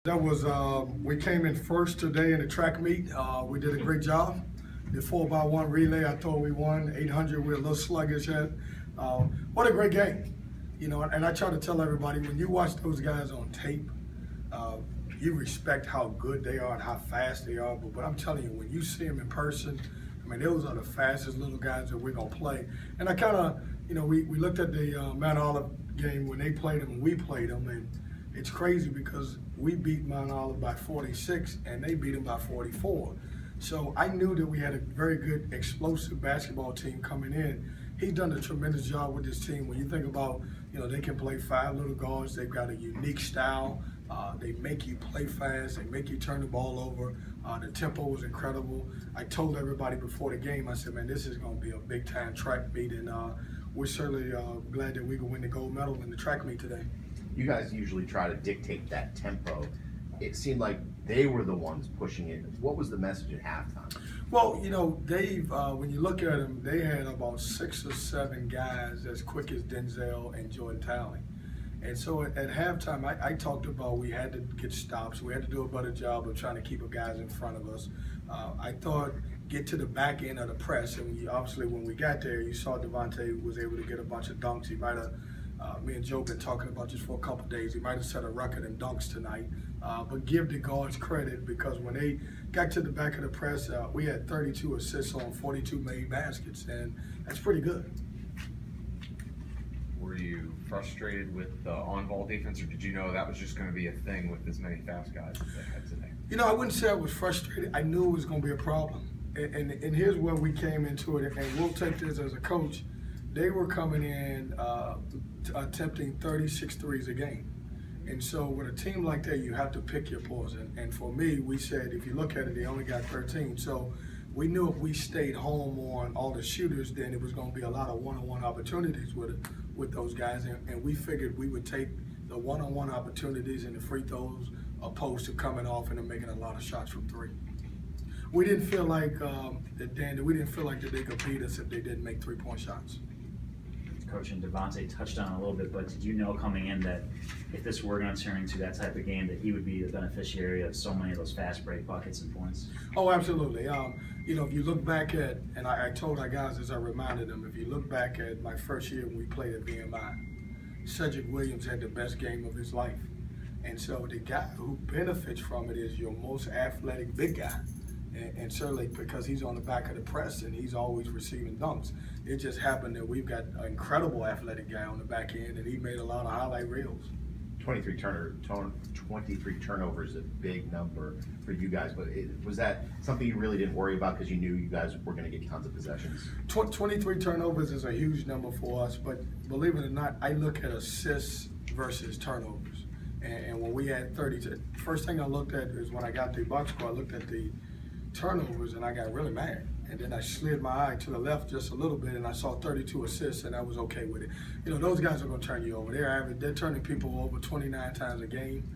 That was, we came in first today in the track meet. We did a great job. The 4x1 relay, I thought we won. 800, we're a little sluggish at. What a great game. You know, and I try to tell everybody, when you watch those guys on tape, you respect how good they are and how fast they are. But I'm telling you, when you see them in person, I mean, those are the fastest little guys that we're going to play. And I kind of, you know, we looked at the Mount Olive game when they played them and we played them. And it's crazy because we beat Mount Olive by 46 and they beat them by 44. So I knew that we had a very good explosive basketball team coming in. He's done a tremendous job with this team. When you think about, you know, they can play 5 little guards. They've got a unique style. They make you play fast. They make you turn the ball over. The tempo was incredible. I told everybody before the game, I said, man, this is going to be a big-time track meet, and we're certainly glad that we can win the gold medal in the track meet today. You guys usually try to dictate that tempo. It seemed like they were the ones pushing it. What was the message at halftime? Well, you know, Dave, when you look at them, they had about 6 or 7 guys as quick as Denzel and Jordan Talley. And so at halftime, I talked about we had to get stops. We had to do a better job of trying to keep the guys in front of us. I thought get to the back end of the press. And obviously when we got there, you saw Devontae was able to get a bunch of dunks. He might have, me and Joe been talking about this for a couple of days. He might have set a record in dunks tonight. But give the guards credit because when they got to the back of the press, we had 32 assists on 42 made baskets. And that's pretty good. Were you frustrated with the on-ball defense, or did you know that was just going to be a thing with as many fast guys as they had today? You know, I wouldn't say I was frustrated. I knew it was going to be a problem. And here's where we came into it, and we'll take this as a coach. They were coming in attempting 36 threes a game. And so with a team like that, you have to pick your poison. And for me, we said, if you look at it, they only got 13. So we knew if we stayed home on all the shooters, then it was going to be a lot of one-on-one opportunities with those guys. And we figured we would take the one-on-one opportunities and the free throws opposed to coming off and making a lot of shots from 3. We didn't feel like that they could beat us if they didn't make 3-point shots. Coach, and Devontae touched on a little bit, but did you know coming in that if this were going to turn into that type of game, that he would be the beneficiary of so many of those fast break buckets and points? Oh, absolutely. You know, if you look back at, and I told our guys as I reminded them, if you look back at my first year when we played at VMI, Cedric Williams had the best game of his life. And so the guy who benefits from it is your most athletic big guy. And certainly because he's on the back of the press and he's always receiving dunks. It just happened that we've got an incredible athletic guy on the back end, and he made a lot of highlight reels. 23 turnovers is a big number for you guys, but was that something you really didn't worry about because you knew you guys were going to get tons of possessions? 23 turnovers is a huge number for us, but believe it or not, I look at assists versus turnovers. And when we had 30, first thing I looked at is when I got the box score, I looked at the turnovers and I got really mad. And then I slid my eye to the left just a little bit and I saw 32 assists and I was okay with it. You know, those guys are going to turn you over. They're turning people over 29 times a game.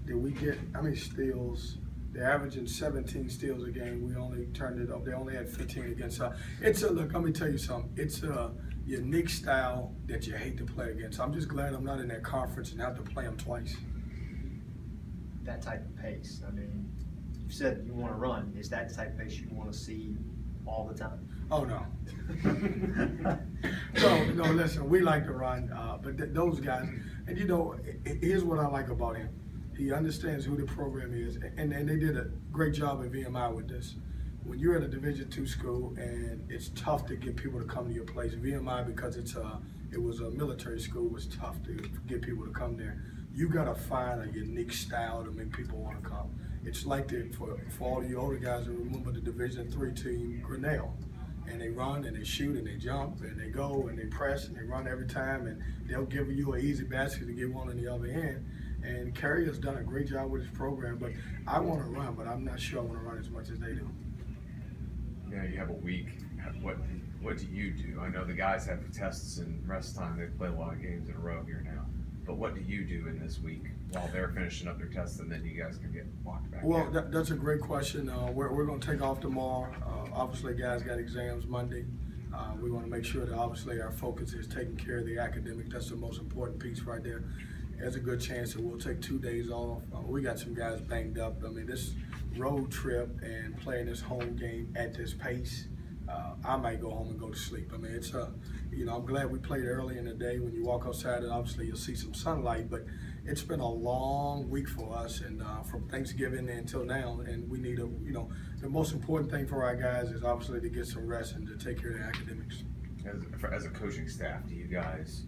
We get, how many steals? They're averaging 17 steals a game. We only turned it up. They only had 15 against us. Look, let me tell you something. It's a unique style that you hate to play against. I'm just glad I'm not in that conference and have to play them twice. That type of pace, I mean, you said you want to run. Is that the type of pace you want to see all the time? Oh, no. No, listen, we like to run, but those guys, and you know, here's what I like about him. He understands who the program is, and they did a great job at VMI with this. When you're at a Division II school and it's tough to get people to come to your place, VMI, because it was a military school, it was tough to get people to come there. You got to find a unique style to make people want to come. It's like for all the older guys who remember the Division III team, Grinnell. And they run and they shoot and they jump and they go and they press and they run every time, and they'll give you an easy basket to get one on the other end. And Kerry has done a great job with his program, but I want to run, but I'm not sure I want to run as much as they do. Yeah, you have a week. What do you do? I know the guys have tests and rest time. They play a lot of games in a row here now. But what do you do in this week while they're finishing up their tests and then you guys can get walked back Well, in? that's a great question. We're going to take off tomorrow. Obviously, guys got exams Monday. We want to make sure that obviously our focus is taking care of the academic. That's the most important piece right there. there's a good chance that we'll take 2 days off. We got some guys banged up. I mean, this road trip and playing this home game at this pace, I might go home and go to sleep. I mean, it's I'm glad we played early in the day. When you walk outside, and obviously you'll see some sunlight, but it's been a long week for us, and from Thanksgiving until now, and we need the most important thing for our guys is obviously to get some rest and to take care of their academics. As a coaching staff, do you guys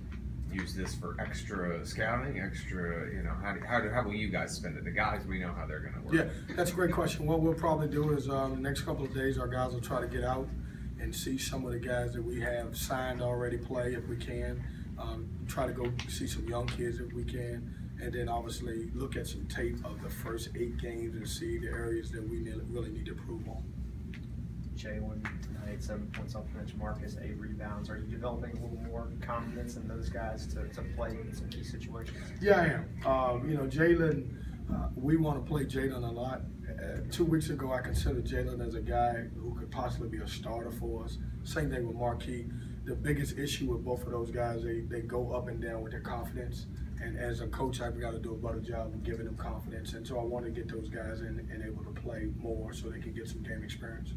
use this for extra scouting, how will you guys spend it? The guys, we know how they're going to work. Yeah, that's a great question. What we'll probably do is the next couple of days, our guys will try to get out and see some of the guys that we have signed already play if we can. Try to go see some young kids if we can, and then obviously look at some tape of the first 8 games and see the areas that we really need to improve on. Jalen had 7 points off the bench, Marcus 8 rebounds. Are you developing a little more confidence in those guys to play in some key situations? Yeah, I am. Jalen, we want to play Jalen a lot. 2 weeks ago, I considered Jalen as a guy who could possibly be a starter for us. Same thing with Marquis. The biggest issue with both of those guys, they go up and down with their confidence. And as a coach, I've got to do a better job of giving them confidence. And so I want to get those guys in and able to play more so they can get some game experience.